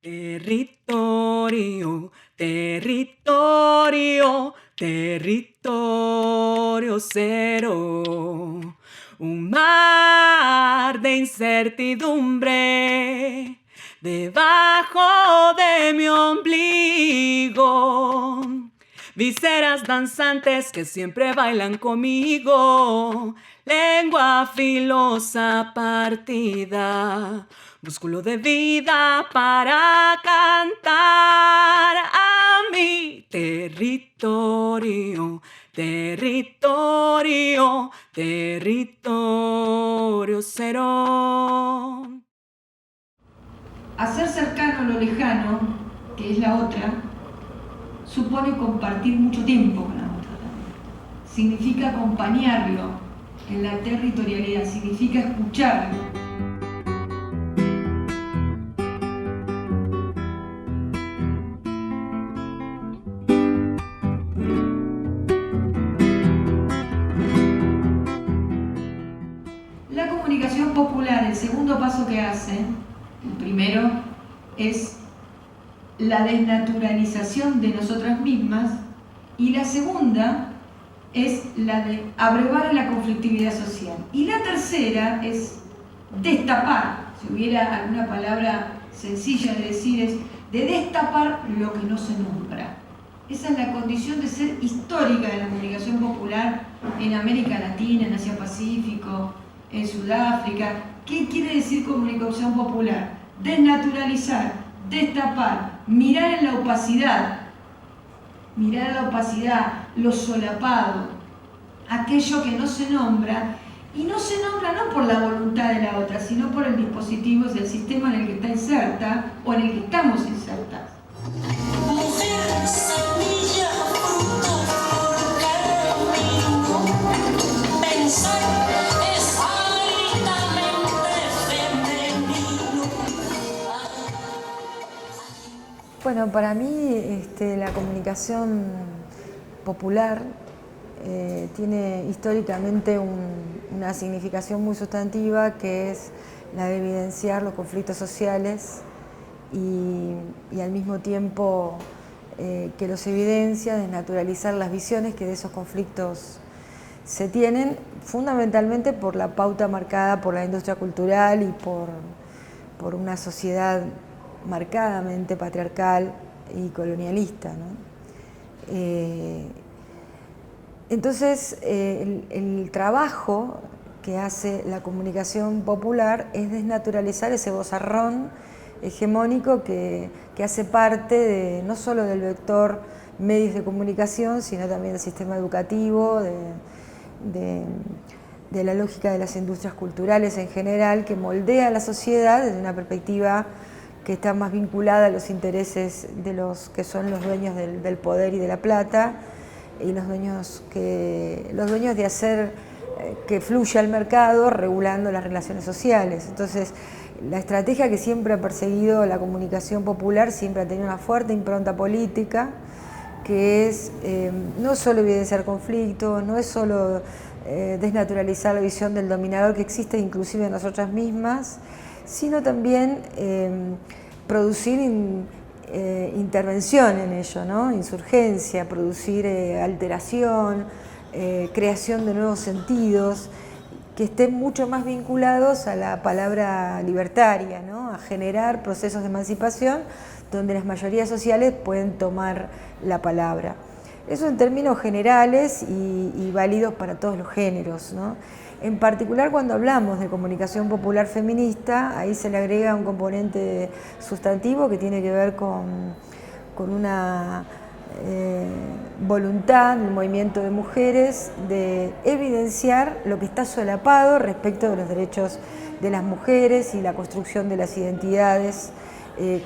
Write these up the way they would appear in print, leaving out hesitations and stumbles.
Territorio, territorio, territorio cero. Un mar de incertidumbre debajo de mi ombligo. Viseras danzantes que siempre bailan conmigo. Lengua filosa partida. Músculo de vida para cantar a mi territorio, territorio, territorio cero. Hacer cercano lo lejano, que es la otra, supone compartir mucho tiempo con la otra también. Significa acompañarlo en la territorialidad, significa escucharlo. La comunicación popular, el segundo paso que hace, el primero, es la desnaturalización de nosotras mismas, y la segunda es la de abrevar la conflictividad social. Y la tercera es destapar, si hubiera alguna palabra sencilla de decir, es de destapar lo que no se nombra. Esa es la condición de ser histórica de la comunicación popular en América Latina, en Asia Pacífico, en Sudáfrica. ¿Qué quiere decir comunicación popular? Desnaturalizar, destapar, mirar en la opacidad, lo solapado, aquello que no se nombra, y no se nombra no por la voluntad de la otra, sino por el dispositivo, del sistema en el que está inserta o en el que estamos insertas. Mujer, semilla, fruto, camino, pensar es altamente femenino. Bueno, para mí la comunicación popular tiene históricamente una significación muy sustantiva, que es la de evidenciar los conflictos sociales y al mismo tiempo que los evidencia, desnaturalizar las visiones que de esos conflictos se tienen, fundamentalmente por la pauta marcada por la industria cultural y por una sociedad marcadamente patriarcal y colonialista, ¿no? Entonces, el trabajo que hace la comunicación popular es desnaturalizar ese vozarrón hegemónico que hace parte de, no solo del vector medios de comunicación, sino también del sistema educativo, de la lógica de las industrias culturales en general, que moldea la sociedad desde una perspectiva que está más vinculada a los intereses de los que son los dueños del poder y de la plata, y los dueños de hacer que fluya el mercado regulando las relaciones sociales. Entonces, la estrategia que siempre ha perseguido la comunicación popular siempre ha tenido una fuerte impronta política, que es no solo evidenciar conflictos, no es solo desnaturalizar la visión del dominador que existe inclusive en nosotras mismas, sino también producir intervención en ello, ¿no? Insurgencia, producir alteración, creación de nuevos sentidos que estén mucho más vinculados a la palabra libertaria, ¿no? A generar procesos de emancipación donde las mayorías sociales pueden tomar la palabra. Eso en términos generales y válidos para todos los géneros, ¿no? En particular, cuando hablamos de comunicación popular feminista, ahí se le agrega un componente sustantivo que tiene que ver con una voluntad del movimiento de mujeres de evidenciar lo que está solapado respecto de los derechos de las mujeres y la construcción de las identidades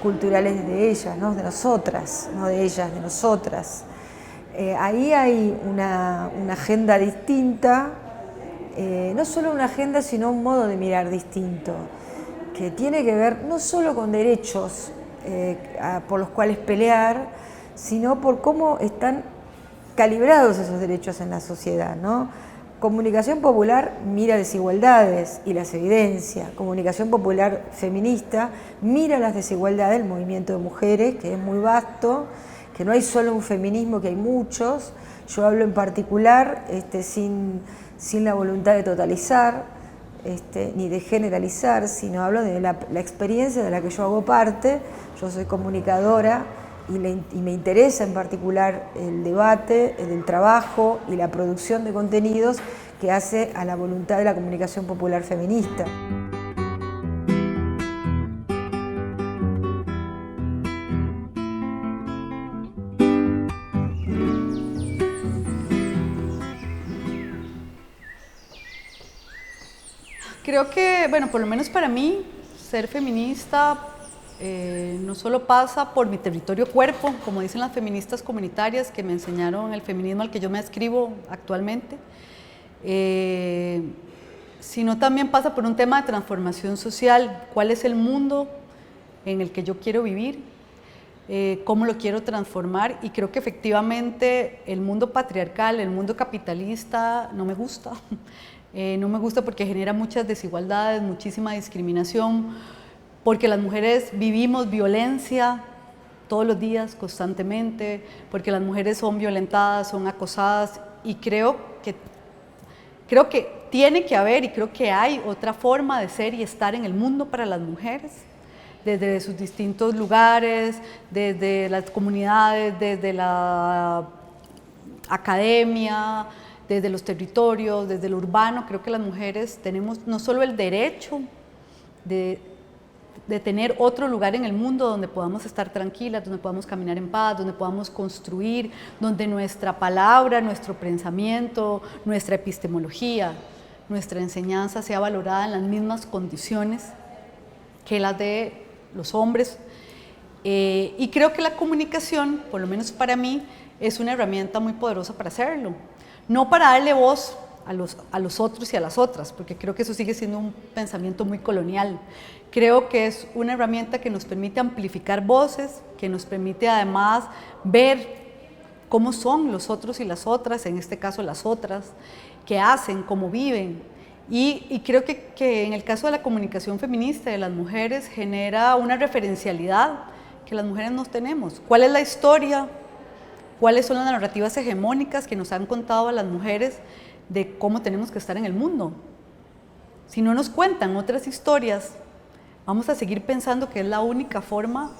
culturales de ellas, ¿no? De nosotras, no de ellas, de nosotras. Ahí hay una agenda distinta, no solo una agenda, sino un modo de mirar distinto, que tiene que ver no solo con derechos por los cuales pelear, sino por cómo están calibrados esos derechos en la sociedad, ¿no? Comunicación popular mira desigualdades y las evidencia. Comunicación popular feminista mira las desigualdades del movimiento de mujeres, que es muy vasto, que no hay solo un feminismo, que hay muchos. Yo hablo en particular sin la voluntad de totalizar, ni de generalizar, sino hablo de la experiencia de la que yo hago parte. Yo soy comunicadora y me interesa en particular el debate, el trabajo y la producción de contenidos que hace a la voluntad de la comunicación popular feminista. Creo que, bueno, por lo menos para mí, ser feminista no solo pasa por mi territorio cuerpo, como dicen las feministas comunitarias que me enseñaron el feminismo al que yo me adscribo actualmente, sino también pasa por un tema de transformación social. ¿Cuál es el mundo en el que yo quiero vivir? ¿Cómo lo quiero transformar? Y creo que efectivamente el mundo patriarcal, el mundo capitalista no me gusta. No me gusta porque genera muchas desigualdades, muchísima discriminación, porque las mujeres vivimos violencia todos los días, constantemente, porque las mujeres son violentadas, son acosadas, y creo que tiene que haber, y creo que hay otra forma de ser y estar en el mundo para las mujeres, desde sus distintos lugares, desde las comunidades, desde la academia, desde los territorios, desde lo urbano. Creo que las mujeres tenemos no solo el derecho de tener otro lugar en el mundo donde podamos estar tranquilas, donde podamos caminar en paz, donde podamos construir, donde nuestra palabra, nuestro pensamiento, nuestra epistemología, nuestra enseñanza sea valorada en las mismas condiciones que las de los hombres. Y creo que la comunicación, por lo menos para mí, es una herramienta muy poderosa para hacerlo. No para darle voz a los otros y a las otras, porque creo que eso sigue siendo un pensamiento muy colonial. Creo que es una herramienta que nos permite amplificar voces, que nos permite además ver cómo son los otros y las otras, en este caso las otras, qué hacen, cómo viven. Y creo que en el caso de la comunicación feminista de las mujeres genera una referencialidad que las mujeres no tenemos. ¿Cuál es la historia? ¿Cuáles son las narrativas hegemónicas que nos han contado a las mujeres de cómo tenemos que estar en el mundo? Si no nos cuentan otras historias, vamos a seguir pensando que es la única forma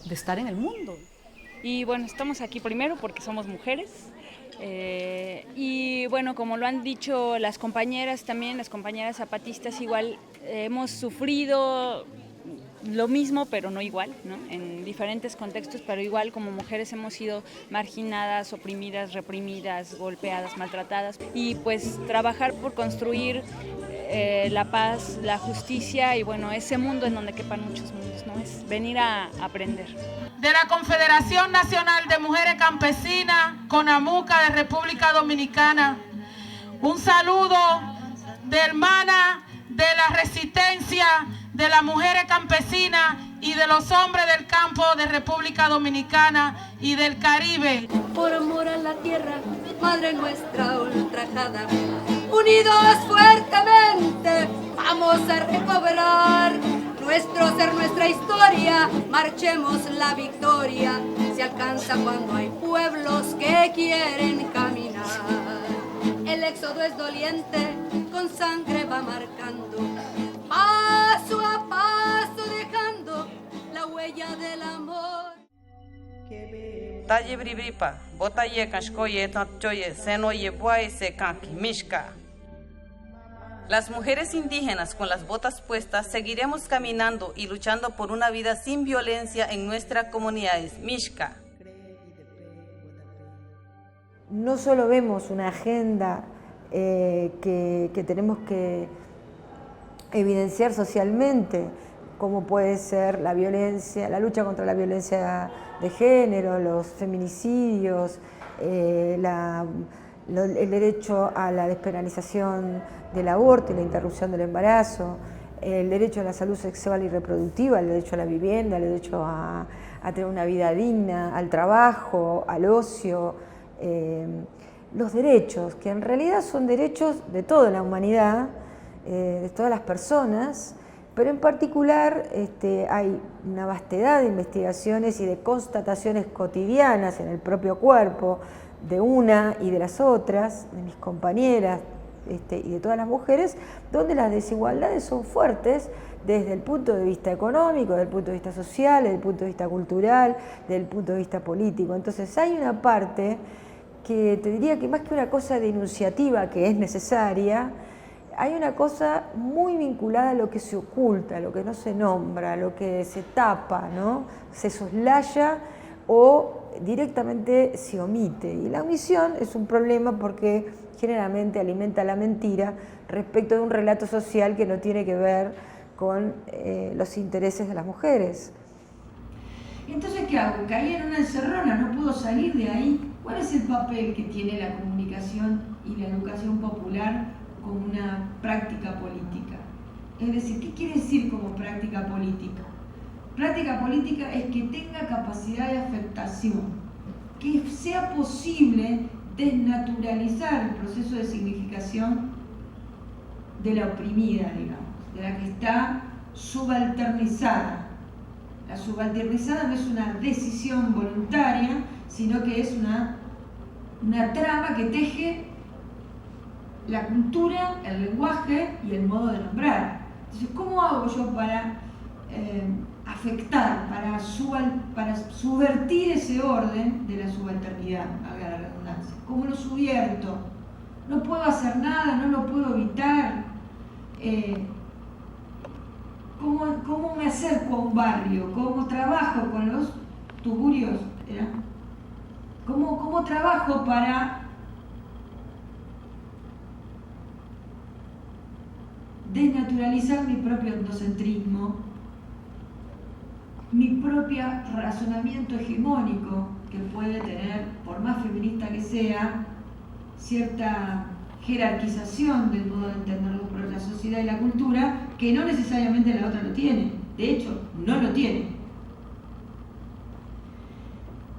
de estar en el mundo. Y bueno, estamos aquí primero porque somos mujeres. Y bueno, como lo han dicho las compañeras también, las compañeras zapatistas igual, hemos sufrido lo mismo, pero no igual, ¿no? En diferentes contextos, pero igual como mujeres hemos sido marginadas, oprimidas, reprimidas, golpeadas, maltratadas. Y pues trabajar por construir la paz, la justicia y bueno, ese mundo en donde quepan muchos mundos, ¿no? Es venir a aprender. De la Confederación Nacional de Mujeres Campesinas, CONAMUCA de República Dominicana, un saludo de hermana de la resistencia de las mujeres campesinas y de los hombres del campo de República Dominicana y del Caribe. Por amor a la tierra, madre nuestra ultrajada, unidos fuertemente vamos a recobrar nuestro ser, nuestra historia, marchemos la victoria, se alcanza cuando hay pueblos que quieren caminar. El éxodo es doliente, con sangre va marcando, paso a paso dejando la huella del amor. Talle bribripa, botaye kashkoye tatchoye, senoye buay se kanki mishka. Las mujeres indígenas con las botas puestas seguiremos caminando y luchando por una vida sin violencia en nuestras comunidades. Mishka. No solo vemos una agenda que tenemos que evidenciar socialmente, como puede ser la violencia, la lucha contra la violencia de género, los feminicidios, el derecho a la despenalización del aborto y la interrupción del embarazo, el derecho a la salud sexual y reproductiva, el derecho a la vivienda, el derecho a tener una vida digna, al trabajo, al ocio, los derechos, que en realidad son derechos de toda la humanidad, de todas las personas, pero en particular hay una vastedad de investigaciones y de constataciones cotidianas en el propio cuerpo de una y de las otras, de mis compañeras y de todas las mujeres, donde las desigualdades son fuertes desde el punto de vista económico, desde el punto de vista social, desde el punto de vista cultural, desde el punto de vista político. Entonces hay una parte que te diría que más que una cosa denunciativa que es necesaria, hay una cosa muy vinculada a lo que se oculta, a lo que no se nombra, a lo que se tapa, ¿no? Se soslaya o directamente se omite. Y la omisión es un problema porque generalmente alimenta la mentira respecto de un relato social que no tiene que ver con los intereses de las mujeres. Entonces, ¿qué hago? Caí en una encerrona, no puedo salir de ahí. ¿Cuál es el papel que tiene la comunicación y la educación popular como una práctica política? Es decir, ¿qué quiere decir como práctica política? Práctica política es que tenga capacidad de afectación, que sea posible desnaturalizar el proceso de significación de la oprimida, digamos, de la que está subalternizada. La subalternizada no es una decisión voluntaria, sino que es una trama que teje la cultura, el lenguaje y el modo de nombrar. Entonces, ¿cómo hago yo para afectar, para subvertir ese orden de la subalternidad, valga la redundancia? ¿Cómo lo subvierto? No puedo hacer nada, no lo puedo evitar. ¿Cómo me acerco a un barrio? ¿Cómo trabajo con los tugurios? ¿Cómo trabajo para desnaturalizar mi propio etnocentrismo, mi propio razonamiento hegemónico que puede tener, por más feminista que sea, cierta jerarquización del modo de entender la sociedad y la cultura, que no necesariamente la otra lo tiene. De hecho, no lo tiene.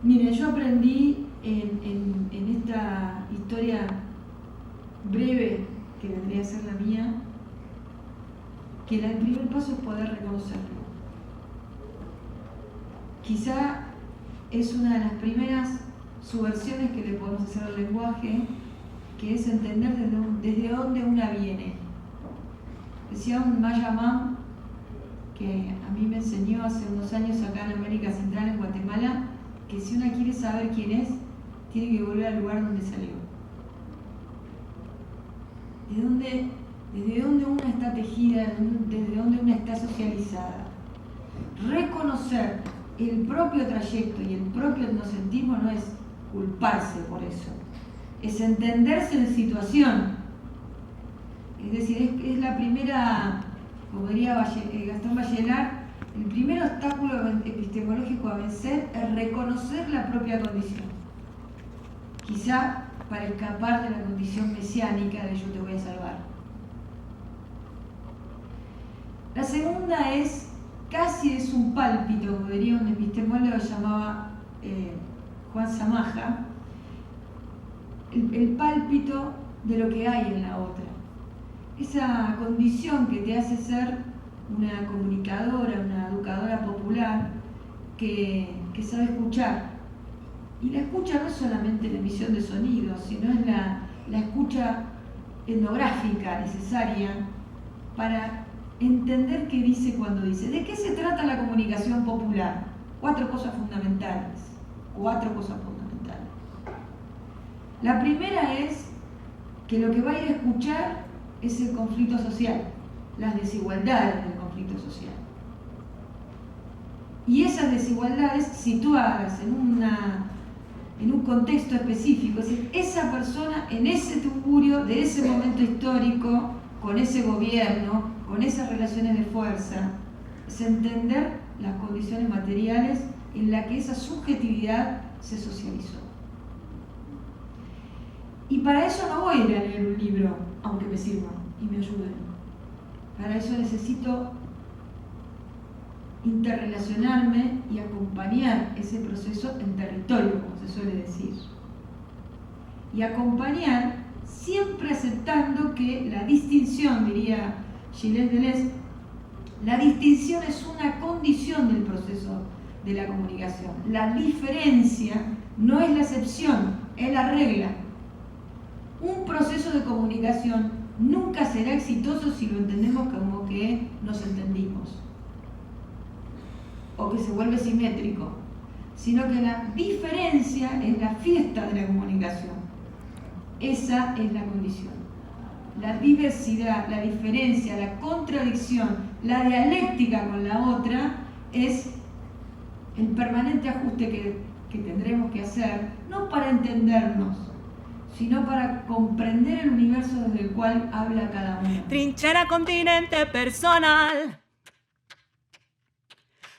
Miren, yo aprendí en esta historia breve, que vendría a ser la mía, que el primer paso es poder reconocerlo. Quizá es una de las primeras subversiones que le podemos hacer al lenguaje, que es entender desde dónde una viene. Decía un Mayamán, que a mí me enseñó hace unos años acá en América Central, en Guatemala, que si una quiere saber quién es, tiene que volver al lugar donde salió. Desde dónde una está tejida, desde dónde una está socializada. Reconocer el propio trayecto y el propio etnocentrismo no es culparse por eso, es entenderse en situación. Es decir, es la primera, como diría Gastón Bachelard, el primer obstáculo epistemológico a vencer es reconocer la propia condición. Quizá para escapar de la condición mesiánica de yo te voy a salvar. La segunda es, casi es un pálpito, como diría un epistemólogo que llamaba Juan Samaja, el pálpito de lo que hay en la otra. Esa condición que te hace ser una comunicadora, una educadora popular que sabe escuchar. Y la escucha no es solamente la emisión de sonidos, sino es la escucha etnográfica necesaria para entender qué dice cuando dice. ¿De qué se trata la comunicación popular? Cuatro cosas fundamentales. La primera es que lo que va a ir a escuchar es el conflicto social, las desigualdades del conflicto social. Y esas desigualdades situadas en un contexto específico, es decir, esa persona en ese tugurio de ese momento histórico, con ese gobierno, con esas relaciones de fuerza, es entender las condiciones materiales en las que esa subjetividad se socializó. Y para eso no voy a ir a leer un libro, aunque me sirvan y me ayuden. Para eso necesito interrelacionarme y acompañar ese proceso en territorio, como se suele decir. y acompañar, siempre aceptando que la distinción, diría Gilles Deleuze, la distinción es una condición del proceso de la comunicación. La diferencia no es la excepción, es la regla. Un proceso de comunicación nunca será exitoso si lo entendemos como que nos entendimos o que se vuelve simétrico, sino que la diferencia es la fiesta de la comunicación. Esa es la condición. La diversidad, la diferencia, la contradicción, la dialéctica con la otra es el permanente ajuste que tendremos que hacer, no para entendernos, sino para comprender el universo desde el cual habla cada uno. Trinchera, continente personal,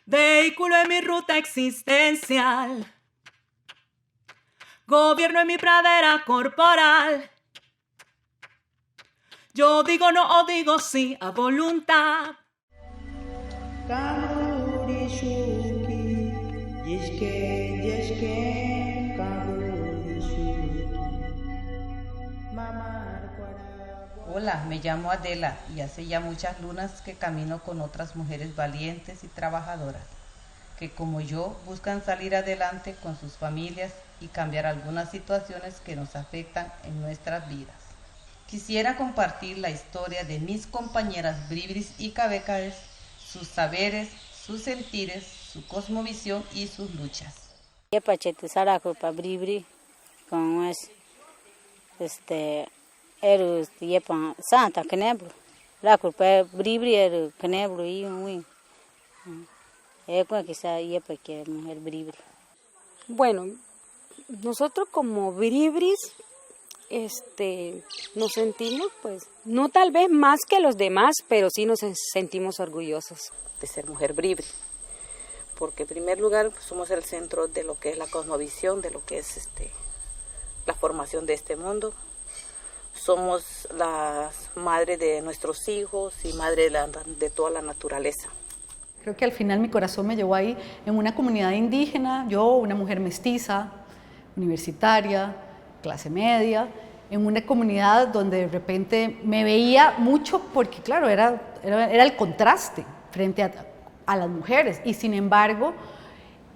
vehículo en mi ruta existencial, gobierno en mi pradera corporal. Yo digo no o digo sí a voluntad. Hola, me llamo Adela y hace ya muchas lunas que camino con otras mujeres valientes y trabajadoras, que como yo buscan salir adelante con sus familias y cambiar algunas situaciones que nos afectan en nuestras vidas. Quisiera compartir la historia de mis compañeras bribris y cabécares, sus saberes, sus sentires, su cosmovisión y sus luchas. Bribri con Eros yepan Santa Canebro, la culpa bribri era Canebro y un quizá yepa que mujer bribri. Bueno, nosotros como bribris nos sentimos, pues, no tal vez más que los demás, pero sí nos sentimos orgullosos de ser mujer bribri, porque en primer lugar pues, somos el centro de lo que es la cosmovisión, de lo que es la formación de este mundo. Somos las madres de nuestros hijos y madre de toda la naturaleza. Creo que al final mi corazón me llevó ahí, en una comunidad indígena, yo, una mujer mestiza, universitaria, clase media, en una comunidad donde de repente me veía mucho porque, claro, era el contraste frente a las mujeres. Y sin embargo,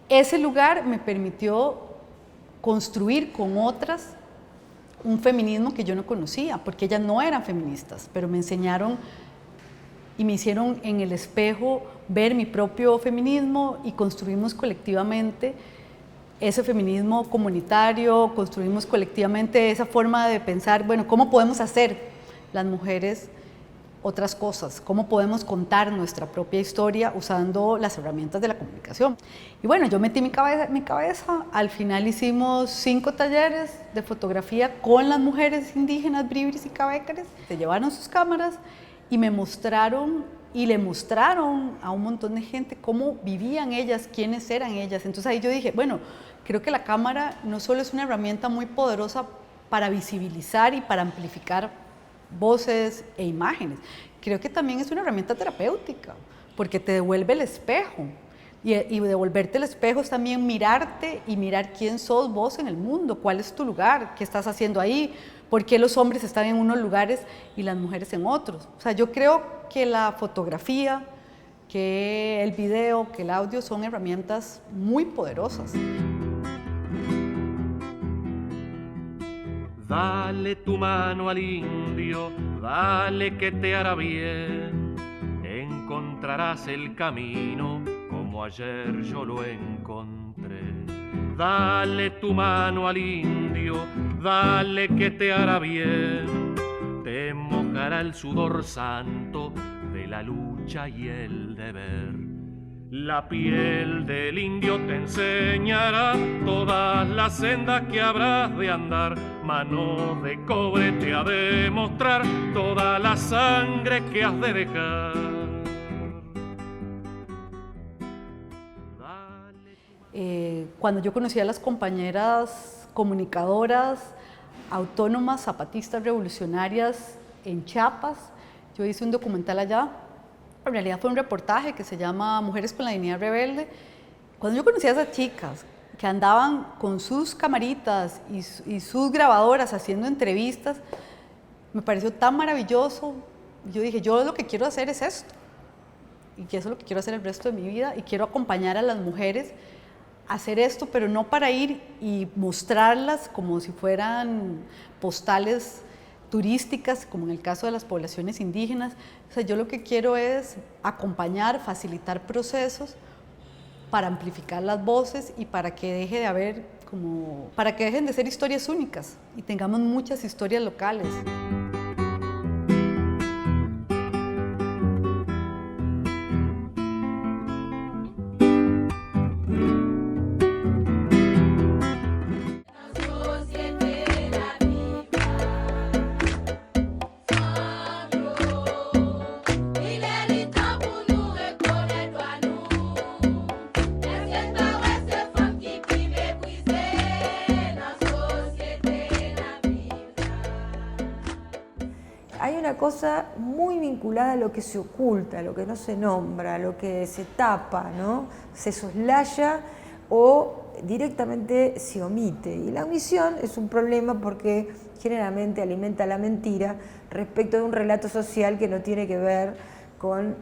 ese lugar me permitió construir con otras un feminismo que yo no conocía, porque ellas no eran feministas, pero me enseñaron y me hicieron en el espejo ver mi propio feminismo y construimos colectivamente ese feminismo comunitario, construimos colectivamente esa forma de pensar, bueno, ¿cómo podemos hacer las mujeres otras cosas? ¿Cómo podemos contar nuestra propia historia usando las herramientas de la comunicación? Y bueno, yo metí mi cabeza, al final hicimos 5 talleres de fotografía con las mujeres indígenas, bribris y cabécares. Se llevaron sus cámaras y me mostraron y le mostraron a un montón de gente cómo vivían ellas, quiénes eran ellas. Entonces ahí yo dije, bueno, creo que la cámara no solo es una herramienta muy poderosa para visibilizar y para amplificar voces e imágenes, creo que también es una herramienta terapéutica, porque te devuelve el espejo, y devolverte el espejo es también mirarte y mirar quién sos vos en el mundo, cuál es tu lugar, qué estás haciendo ahí, por qué los hombres están en unos lugares y las mujeres en otros. O sea, yo creo que la fotografía, que el video, que el audio son herramientas muy poderosas. Dale tu mano al indio, dale que te hará bien. Encontrarás el camino como ayer yo lo encontré. Dale tu mano al indio, dale que te hará bien. Te mojará el sudor santo de la lucha y el deber. La piel del indio te enseñará todas las sendas que habrás de andar. Mano de cobre te ha de mostrar toda la sangre que has de dejar. Cuando yo conocí a las compañeras comunicadoras, autónomas, zapatistas revolucionarias en Chiapas, yo hice un documental allá. En realidad fue un reportaje que se llama Mujeres con la Dignidad Rebelde. Cuando yo conocí a esas chicas, que andaban con sus camaritas y sus grabadoras haciendo entrevistas, me pareció tan maravilloso. Yo dije, yo lo que quiero hacer es esto, y que eso es lo que quiero hacer el resto de mi vida, y quiero acompañar a las mujeres a hacer esto, pero no para ir y mostrarlas como si fueran postales turísticas, como en el caso de las poblaciones indígenas. O sea, yo lo que quiero es acompañar, facilitar procesos para amplificar las voces y para que deje de haber para que dejen de ser historias únicas y tengamos muchas historias locales. Hay una cosa muy vinculada a lo que se oculta, a lo que no se nombra, a lo que se tapa, ¿no? Se soslaya o directamente se omite. Y la omisión es un problema porque generalmente alimenta la mentira respecto de un relato social que no tiene que ver con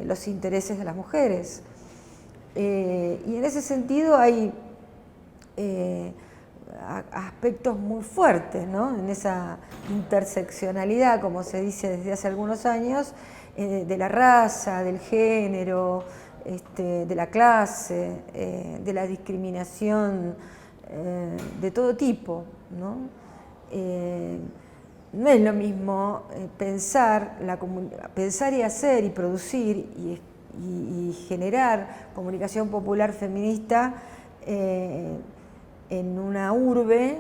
los intereses de las mujeres. Y en ese sentido hay aspectos muy fuertes, ¿no? En esa interseccionalidad, como se dice desde hace algunos años, de la raza, del género, de la clase, de la discriminación de todo tipo, ¿no? No es lo mismo pensar y hacer y producir y generar comunicación popular feminista en una urbe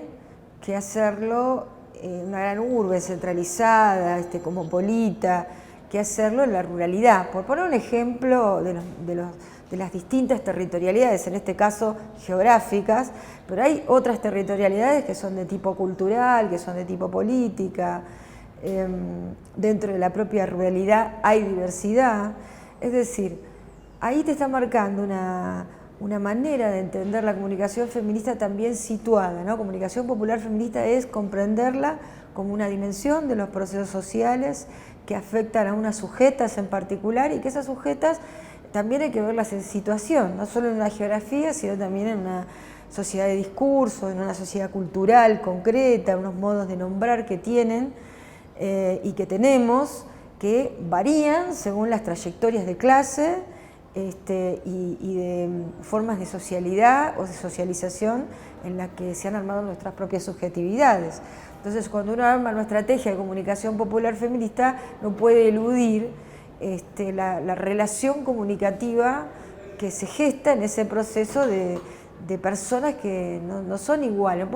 que hacerlo en una gran urbe centralizada, cosmopolita, que hacerlo en la ruralidad. Por poner un ejemplo de las distintas territorialidades, en este caso geográficas, pero hay otras territorialidades que son de tipo cultural, que son de tipo política. Dentro de la propia ruralidad hay diversidad. Es decir, ahí te está marcando una manera de entender la comunicación feminista también situada, ¿no? Comunicación popular feminista es comprenderla como una dimensión de los procesos sociales que afectan a unas sujetas en particular, y que esas sujetas también hay que verlas en situación, no solo en una geografía, sino también en una sociedad de discurso, en una sociedad cultural concreta, unos modos de nombrar que tienen y que tenemos, que varían según las trayectorias de clase y de formas de socialidad o de socialización en la que se han armado nuestras propias subjetividades. Entonces, cuando uno arma una estrategia de comunicación popular feminista, no puede eludir la relación comunicativa que se gesta en ese proceso de personas que no son iguales.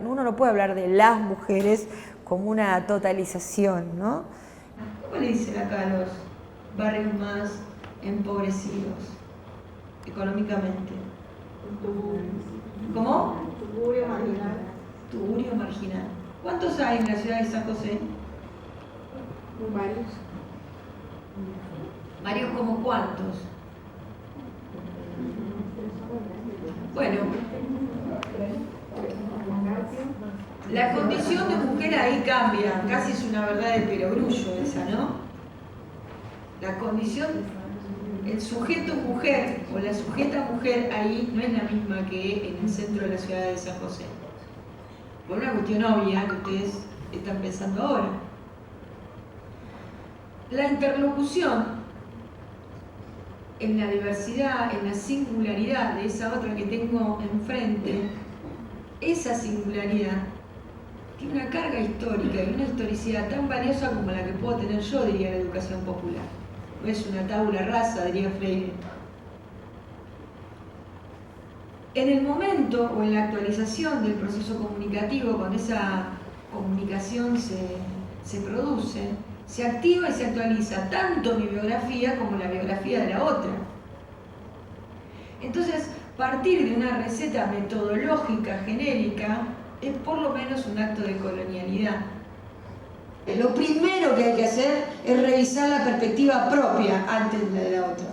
Uno no puede hablar de las mujeres como una totalización, ¿no? ¿Cómo le dicen acá a los barrios más empobrecidos económicamente? ¿Cómo? Tugurio marginal. Tugurio marginal. ¿Cuántos hay en la ciudad de San José? Varios. ¿Varios como cuántos? Bueno, la condición de mujer ahí cambia, casi es una verdad de perogrullo esa, ¿no? La condición, el sujeto mujer o la sujeta mujer ahí no es la misma que en el centro de la ciudad de San José. Por una cuestión obvia que ustedes están pensando ahora. La interlocución en la diversidad, en la singularidad de esa otra que tengo enfrente, esa singularidad tiene una carga histórica y una historicidad tan valiosa como la que puedo tener yo, diría la educación popular. No es una tabula rasa, diría Freire. En el momento o en la actualización del proceso comunicativo, cuando esa comunicación se produce, se activa y se actualiza tanto mi biografía como la biografía de la otra. Entonces, partir de una receta metodológica genérica es por lo menos un acto de colonialidad. Lo primero que hay que hacer es revisar la perspectiva propia antes de la de la otra.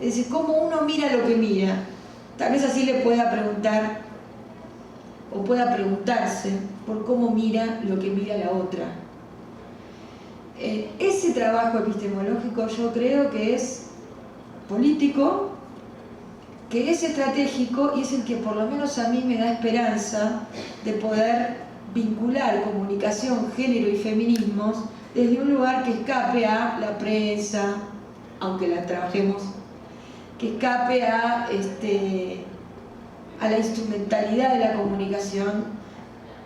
Es decir, cómo uno mira lo que mira. tal vez así le pueda preguntar o pueda preguntarse por cómo mira lo que mira la otra. Ese trabajo epistemológico yo creo que es político, que es estratégico y es el que por lo menos a mí me da esperanza de poder vincular comunicación, género y feminismos desde un lugar que escape a la prensa, aunque la trabajemos, que escape a la instrumentalidad de la comunicación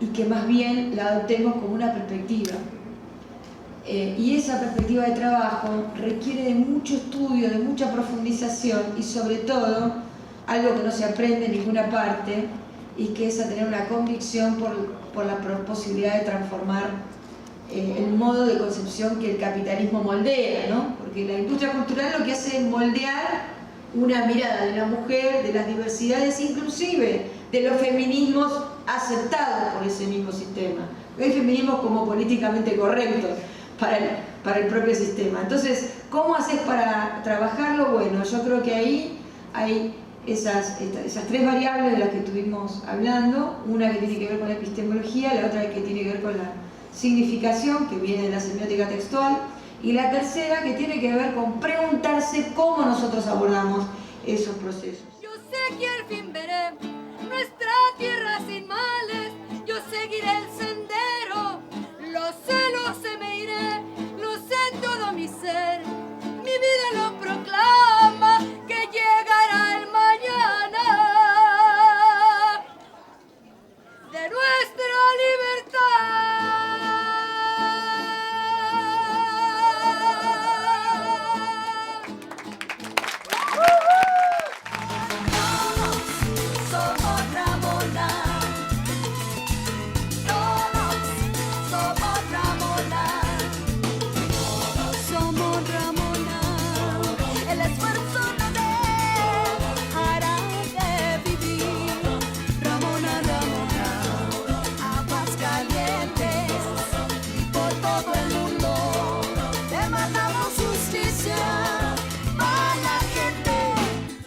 y que más bien la adoptemos como una perspectiva. Y esa perspectiva de trabajo requiere de mucho estudio, de mucha profundización y sobre todo algo que no se aprende en ninguna parte y que es a tener una convicción por la posibilidad de transformar el modo de concepción que el capitalismo moldea, ¿no? Porque la industria cultural lo que hace es moldear una mirada de la mujer, de las diversidades, inclusive de los feminismos aceptados por ese mismo sistema. Hay feminismos como políticamente correctos para el propio sistema. Entonces, ¿cómo haces para trabajarlo? Bueno, yo creo que ahí hay esas tres variables de las que estuvimos hablando, una que tiene que ver con la epistemología, la otra que tiene que ver con la significación, que viene de la semiótica textual, y la tercera que tiene que ver con preguntarse cómo nosotros abordamos esos procesos. Yo sé que al fin veré nuestra tierra sin mar.